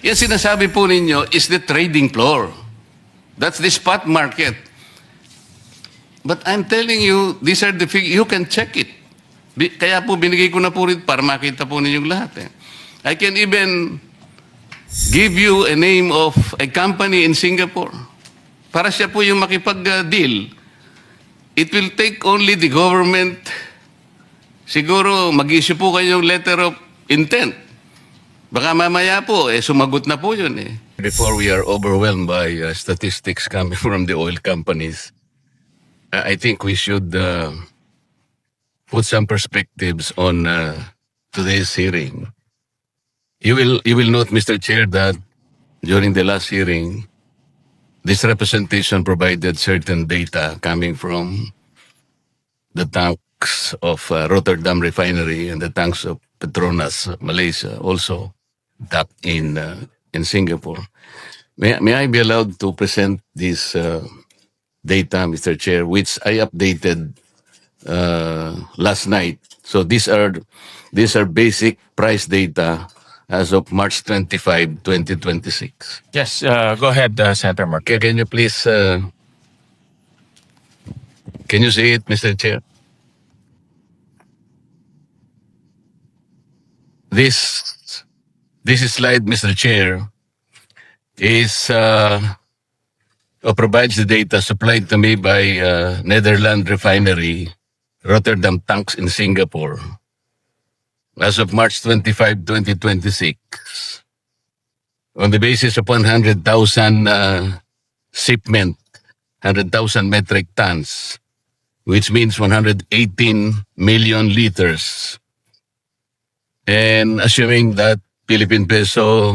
Yan sinasabi po ninyo is the trading floor. That's the spot market. But I'm telling you, these are the figures. You can check it. Kaya po binigay ko na po rin para makita po ninyong lahat. I can even give you a name of a company in Singapore. Para siya po yung makipag-deal. It will take only the government, siguro mag-issue po kayong letter of intent. Baka mamaya po, sumagot na po yun . Before we are overwhelmed by statistics coming from the oil companies, I think we should put some perspectives on today's hearing. You will note, Mr. Chair, that during the last hearing, this representation provided certain data coming from the tanks of Rotterdam Refinery and the tanks of Petronas Malaysia, also docked in Singapore. May I be allowed to present this data, Mr. Chair, which I updated last night. So these are basic price data as of March 25, 2026. Yes, go ahead, Senator Mark. Can you please, can you see it, Mr. Chair? This slide, Mr. Chair, is provides the data supplied to me by Netherlands Refinery, Rotterdam Tanks in Singapore, as of March 25, 2026, on the basis of 100,000 shipment, 100,000 metric tons, which means 118 million liters. And assuming that Philippine peso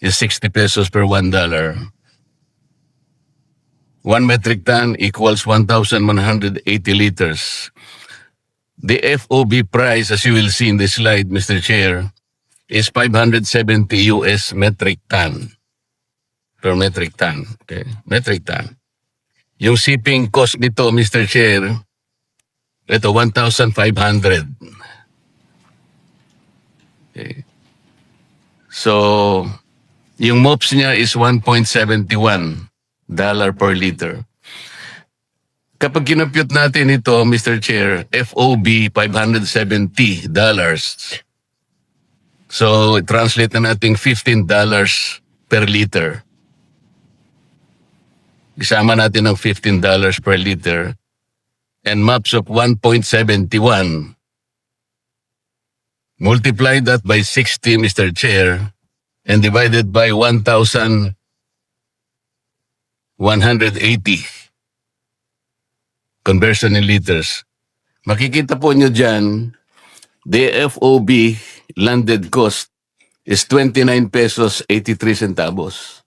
is 60 pesos per $1, 1 metric ton equals 1,180 liters. The FOB price, as you will see in this slide, Mr. Chair, is 570 US metric ton per metric ton. Okay, metric ton. Yung shipping cost nito, Mr. Chair, ito 1,500. Okay. So, yung MOPS niya is 1.71 dollar per liter. Kapag kinompute natin ito, Mr. Chair, FOB $570. So, translate na natin $15 per liter. Isama natin ng $15 per liter and MOPS of 1.71. Multiply that by 60, Mr. Chair, and divided by 1,180. Conversion in liters. Makikita po nyo dyan, the FOB landed cost is 29 pesos 83 centavos.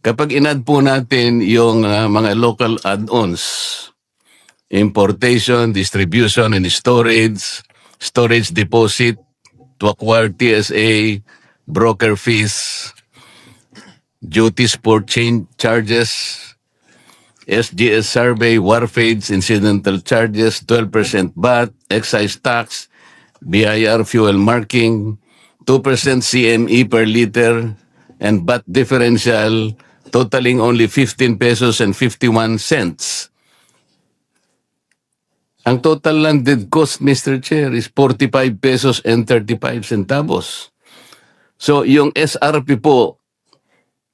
Kapag in-add po natin yung mga local add-ons, importation, distribution, and storage deposit to acquire TSA, broker fees, duties for change charges, SGS survey, wharfage, incidental charges, 12% VAT, excise tax, BIR fuel marking, 2% CME per liter, and VAT differential totaling only 15 pesos and 51 cents. Ang total landed cost, Mr. Chair, is 45 pesos and 35 centavos. So yung SRP po,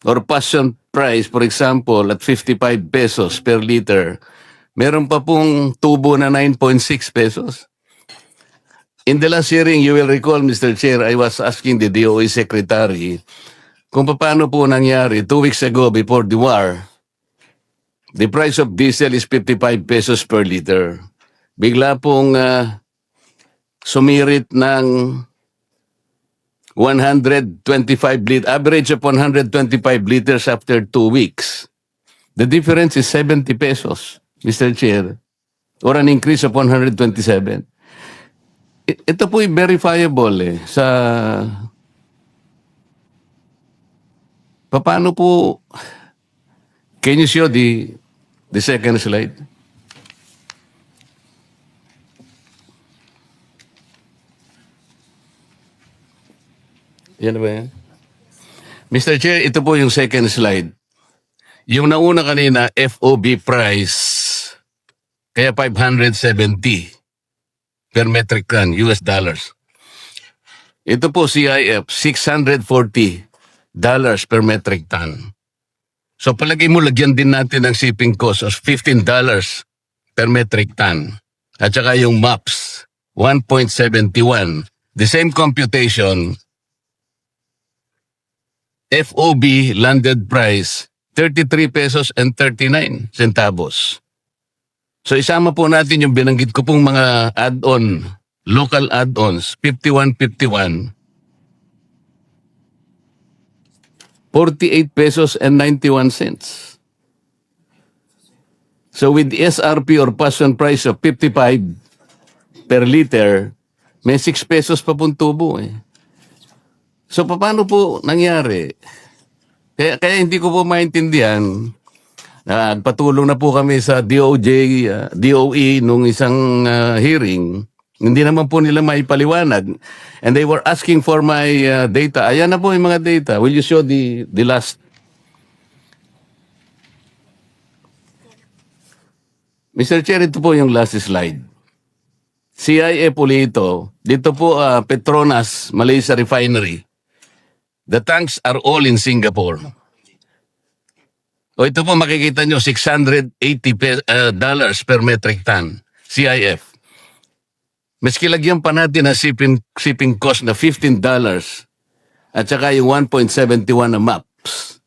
or passion price, for example, at 55 pesos per liter, meron pa pong tubo na 9.6 pesos. In the last hearing, you will recall, Mr. Chair, I was asking the DOE Secretary kung paano po nangyari 2 weeks ago before the war, the price of diesel is 55 pesos per liter. Bigla pong sumirit ng 125 average of 125 liters after 2 weeks. The difference is 70 pesos, Mr. Chair, or an increase of 127. Ito po'y verifiable sa paano po. Can you show the second slide? Yan ba yan? Mr. Chair, ito po yung second slide. Yung nauna kanina, FOB price, kaya 570 per metric ton, US dollars. Ito po CIF, $640 per metric ton. So palagay mo, lagyan din natin ng shipping cost of $15 per metric ton. At saka yung MAPS, 1.71. The same computation, FOB landed price, 33 pesos and 39 centavos. So isama po natin yung binanggit ko pong mga add-on, local add-ons, 51.51, 48 pesos and 91 cents. So with SRP or passion price of 55 per liter, may 6 pesos pa pong tubo eh. So paano po nangyari? Kaya hindi ko po maintindihan. Nagpatulong na po kami sa DOE nung isang hearing. Hindi naman po nila maipaliwanag. And they were asking for my data. Ayan na po yung mga data. Will you show the last? Mr. Chair, ito po yung last slide. CIA po ito. Dito po Petronas, Malaysia Refinery. The tanks are all in Singapore. O ito po makikita nyo, $680 per metric ton, CIF. Maski lagyan pa natin na shipping cost na $15 at saka yung 1.71 na MAPS.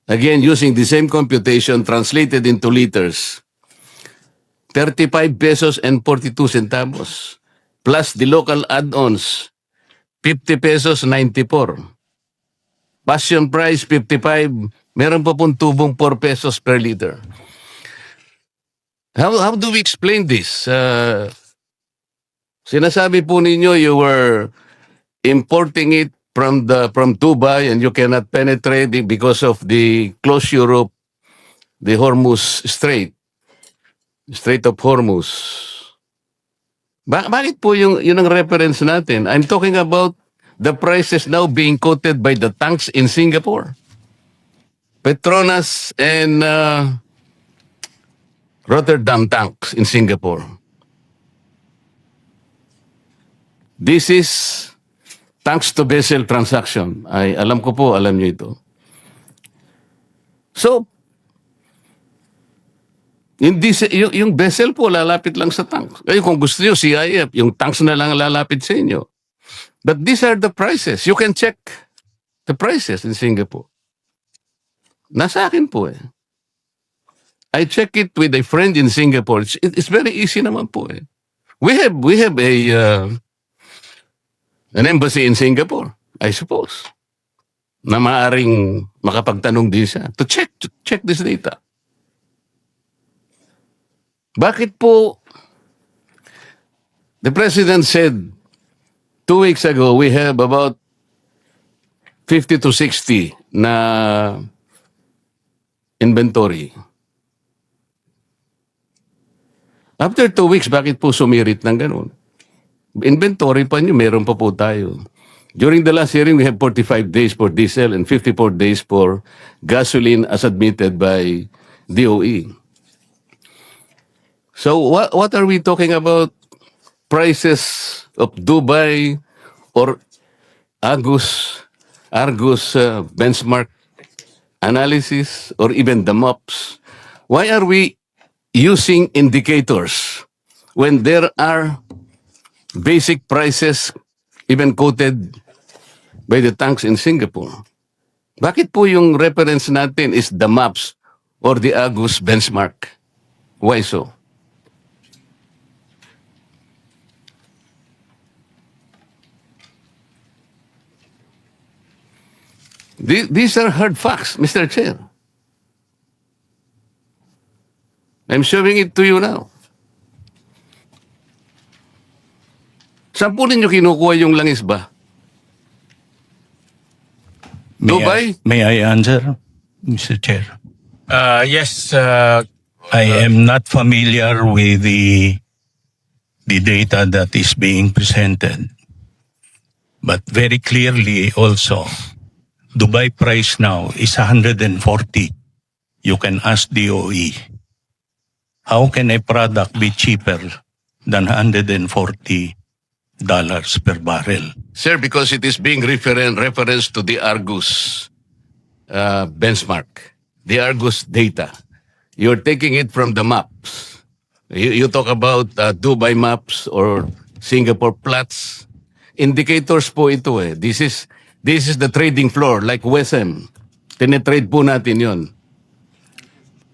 Again, using the same computation translated into liters, 35 pesos and 42 centavos plus the local add-ons, 50 pesos 94. Passion price 55, meron pa pong tubong 4 pesos per liter. How do we explain this? Sinasabi po ninyo you were importing it from Dubai and you cannot penetrate it because of the closure of the Hormuz Strait of Hormuz. Bakit po yun ang reference natin? I'm talking about the prices now being quoted by the tanks in Singapore. Petronas and Rotterdam tanks in Singapore. This is tanks to vessel transaction. Ay, alam ko po, alam niyo ito. So, yung vessel po lalapit lang sa tank. Kaya kung gusto niyo CIF, yung tanks na lang lalapit sa inyo. But these are the prices. You can check the prices in Singapore. Nasa akin po eh. I check it with a friend in Singapore. It's very easy naman po eh. We have an embassy in Singapore, I suppose, na maaaring makapagtanong din siya to check this data. Bakit po the President said 2 weeks ago we have about 50 to 60 na inventory. After 2 weeks, bakit po sumirit ng ganun? Inventory pa nyo, meron pa po tayo. During the last hearing, we have 45 days for diesel and 54 days for gasoline as admitted by DOE. So what are we talking about? Prices of Dubai or Argus benchmark analysis or even the MOPS? Why are we using indicators when there are basic prices even quoted by the tanks in Singapore? Bakit po yung reference natin is the MOPS or the Argus benchmark? Why so? These are hard facts, Mr. Chair. I'm showing it to you now. Saan po ninyo kinukuha yung langis ba? Dubai? May I answer, Mr. Chair? Yes, I am not familiar with the data that is being presented. But very clearly also, Dubai price now is 140. You can ask DOE. How can a product be cheaper than $140 per barrel? Sir, because it is being referenced to the Argus benchmark, the Argus data. You're taking it from the maps. You talk about Dubai maps or Singapore Platts. Indicators po ito eh. This is the trading floor like WSM. Tinetrade po natin yon.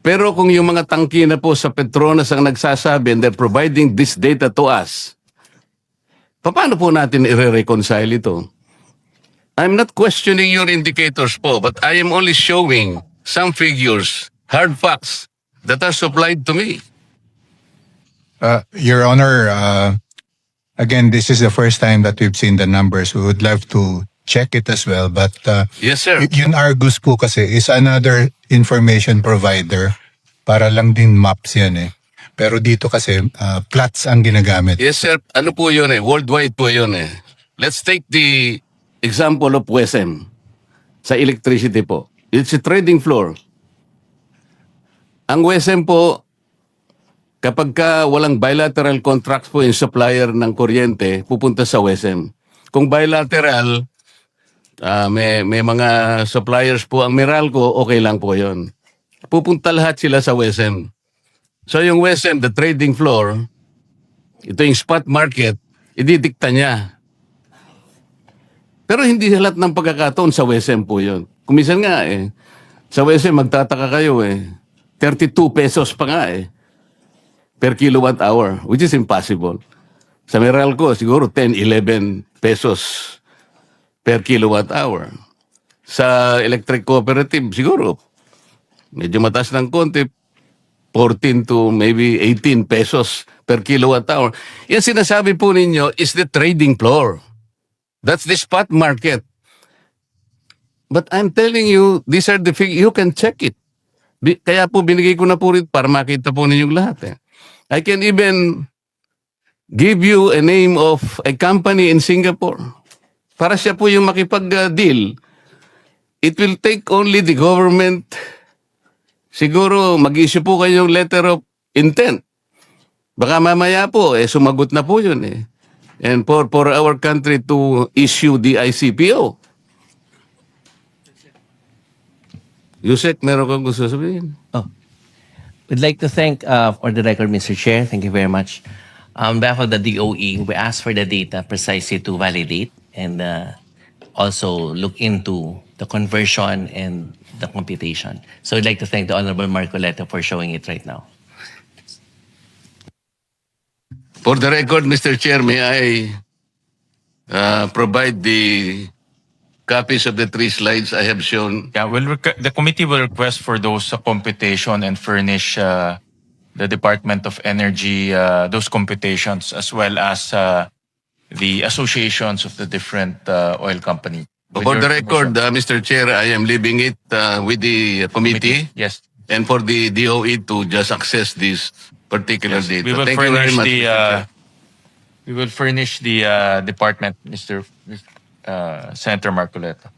Pero kung yung mga tangki na po sa Petronas ang nagsasabi and they're providing this data to us, paano po natin i-reconcile ito? I'm not questioning your indicators po, but I am only showing some figures, hard facts that are supplied to me. Your Honor, again, this is the first time that we've seen the numbers. We would love to check it as well. But Yes, sir. Yung Argus po kasi is another information provider. Para lang din maps yan eh. Pero dito kasi, plots ang ginagamit. Yes, sir. Ano po yun eh? Worldwide po yun eh. Let's take the example of WSM sa electricity po. It's a trading floor. Ang WSM po, kapag ka walang bilateral contracts po yung supplier ng kuryente, pupunta sa WSM. Kung bilateral, may mga suppliers po ang Meralco, okay lang po yon. Pupunta lahat sila sa WSM. So yung WSM, the trading floor, ito yung spot market, ididikta niya. Pero hindi lahat ng pagkakataon sa WSM po yun. Kumisan nga eh, sa WSM magtataka kayo eh, 32 pesos pa nga eh, per kilowatt hour, which is impossible. Sa Meralco, siguro 10, 11 pesos per kilowatt hour. Sa electric cooperative, siguro, medyo mataas ng konti, 14 to maybe 18 pesos per kilowatt hour. Yan sinasabi po ninyo is the trading floor. That's the spot market. But I'm telling you, these are the figures. You can check it. Kaya po binigay ko na po rin para makita po ninyong lahat. Eh. I can even give you a name of a company in Singapore. Para siya po yung makipag-deal. It will take only the government. Siguro mag-issue po kayong letter of intent. Baka mamaya po, sumagot na po yun eh. And for our country to issue the ICPO. Yusek, meron kang gusto sabihin? We'd like to thank, for the record, Mr. Chair, thank you very much. On behalf of the DOE, we asked for the data precisely to validate and also look into the conversion and the computation. So I'd like to thank the Honorable Marcoleta for showing it right now. For the record, Mr. Chair, may I provide the copies of the 3 slides I have shown? Yeah, the committee will request for those computation and furnish the Department of Energy those computations as well as the associations of the different oil company. For the record, Mr. Chair, I am leaving it with the committee Yes. and for the DOE to just access this particular Yes. data. We will Thank you very furnish much, the Mr. Chair. we will furnish the department, Senator Marcoleta.